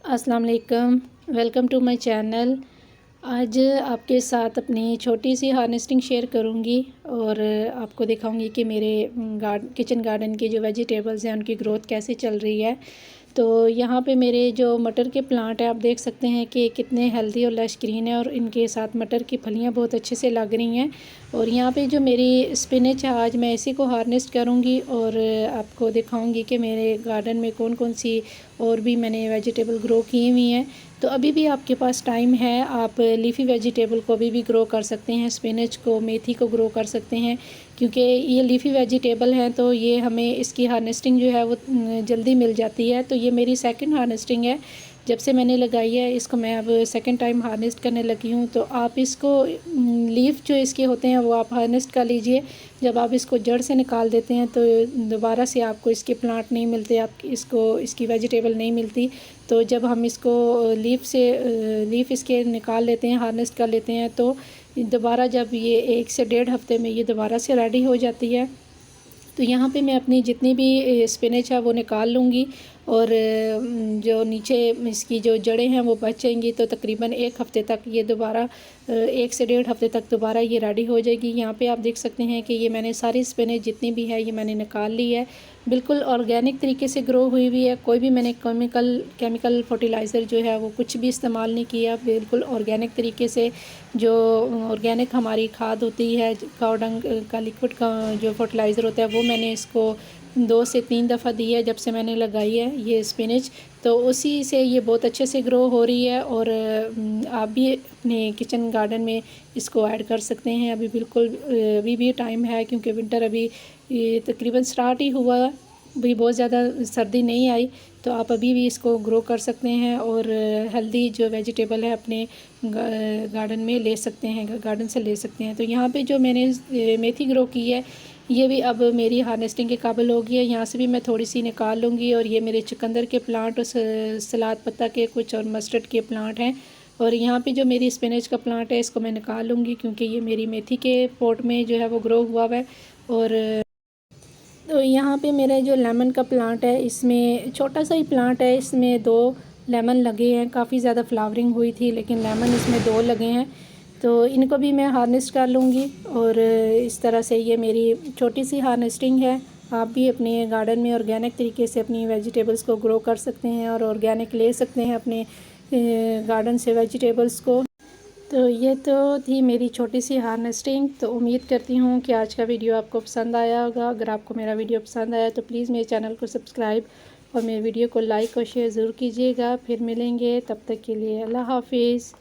अस्सलाम वालेकुम, welcome to my channel. आज आपके साथ अपनी छोटी सी हार्वेस्टिंग शेयर करूंगी और आपको दिखाऊंगी कि मेरे किचन गार्डन की जो वेजिटेबल्स हैं उनकी ग्रोथ कैसे चल रही है। तो यहाँ पे मेरे जो मटर के प्लांट हैं आप देख सकते हैं कि कितने हेल्दी और लश ग्रीन है और इनके साथ मटर की फलियाँ बहुत अच्छे से लग रही हैं। और यहाँ पे जो मेरी स्पिनच है आज मैं इसी को हार्वेस्ट करूँगी और आपको दिखाऊंगी कि मेरे गार्डन में कौन कौन सी और भी मैंने वेजिटेबल ग्रो की हुई हैं। तो अभी भी आपके पास टाइम है, आप लीफ़ी वेजिटेबल को भी ग्रो कर सकते हैं, स्पिनच को, मेथी को ग्रो कर सकते हैं, क्योंकि ये लीफ़ी वेजिटेबल हैं तो ये हमें इसकी हार्वेस्टिंग जो है वो जल्दी मिल जाती है। तो ये मेरी सेकंड हार्वेस्टिंग है, जब से मैंने लगाई है इसको मैं अब सेकंड टाइम हार्वेस्ट करने लगी हूँ। तो आप इसको लीफ जो इसके होते हैं वो आप हार्वेस्ट कर लीजिए। जब आप इसको जड़ से निकाल देते हैं तो दोबारा से आपको इसके प्लांट नहीं मिलते, आप इसको इसकी वेजिटेबल नहीं मिलती। तो जब हम इसको लीफ इसके निकाल लेते हैं, हार्वेस्ट कर लेते हैं, तो दोबारा जब ये 1 से 1.5 हफ्ते में ये दोबारा से रेडी हो जाती है। तो यहाँ पे मैं अपनी जितनी भी स्पिनच है वो निकाल लूँगी और जो नीचे इसकी जो जड़ें हैं वो बच जाएंगी। तो तकरीबन 1 हफ़्ते तक ये दोबारा 1 से 1.5 हफ़्ते तक दोबारा ये रेडी हो जाएगी। यहाँ पे आप देख सकते हैं कि ये मैंने सारी स्पिनच जितनी भी है ये मैंने निकाल ली है। बिल्कुल ऑर्गेनिक तरीके से ग्रो हुई हुई है, कोई भी मैंने केमिकल फर्टिलाइज़र जो है वो कुछ भी इस्तेमाल नहीं किया। बिल्कुल ऑर्गेनिक तरीके से जो ऑर्गेनिक हमारी खाद होती है, काऊ डंग का लिक्विड का जो फर्टिलाइज़र होता है वो मैंने इसको 2 से 3 दफ़ा दी है जब से मैंने लगाई है ये स्पिनच। तो उसी से ये बहुत अच्छे से ग्रो हो रही है और आप भी अपने किचन गार्डन में इसको ऐड कर सकते हैं। अभी बिल्कुल अभी भी टाइम है, क्योंकि विंटर अभी ये तकरीबन स्टार्ट ही हुआ है, अभी बहुत ज़्यादा सर्दी नहीं आई। तो आप अभी भी इसको ग्रो कर सकते हैं और हेल्दी जो वेजिटेबल है अपने गार्डन में ले सकते हैं, गार्डन से ले सकते हैं। तो यहाँ पे जो मैंने मेथी ग्रो की है ये भी अब मेरी हार्वेस्टिंग के काबिल हो गई है। यहाँ से भी मैं थोड़ी सी निकाल लूँगी। और ये मेरे चुकंदर के प्लांट और सलाद पत्ता के कुछ और मस्टर्ड के प्लांट हैं। और यहाँ पे जो मेरी स्पिनच का प्लांट है इसको मैं निकाल लूँगी, क्योंकि ये मेरी मेथी के पॉट में जो है वो ग्रो हुआ है। और तो यहाँ पे मेरा जो लेमन का प्लांट है इसमें छोटा सा ही प्लांट है, इसमें 2 लेमन लगे हैं। काफ़ी ज़्यादा फ्लावरिंग हुई थी लेकिन लेमन इसमें 2 लगे हैं। तो इनको भी मैं हार्वेस्ट कर लूँगी और इस तरह से ये मेरी छोटी सी हार्वेस्टिंग है। आप भी अपने गार्डन में ऑर्गेनिक तरीके से अपनी वेजिटेबल्स को ग्रो कर सकते हैं और ऑर्गेनिक ले सकते हैं अपने गार्डन से वेजिटेबल्स को। तो ये तो थी मेरी छोटी सी हार्वेस्टिंग। तो उम्मीद करती हूँ कि आज का वीडियो आपको पसंद आया होगा। अगर आपको मेरा वीडियो पसंद आया तो प्लीज़ मेरे चैनल को सब्सक्राइब और मेरे वीडियो को लाइक और शेयर ज़रूर कीजिएगा। फिर मिलेंगे, तब तक के लिए अल्लाह हाफिज़।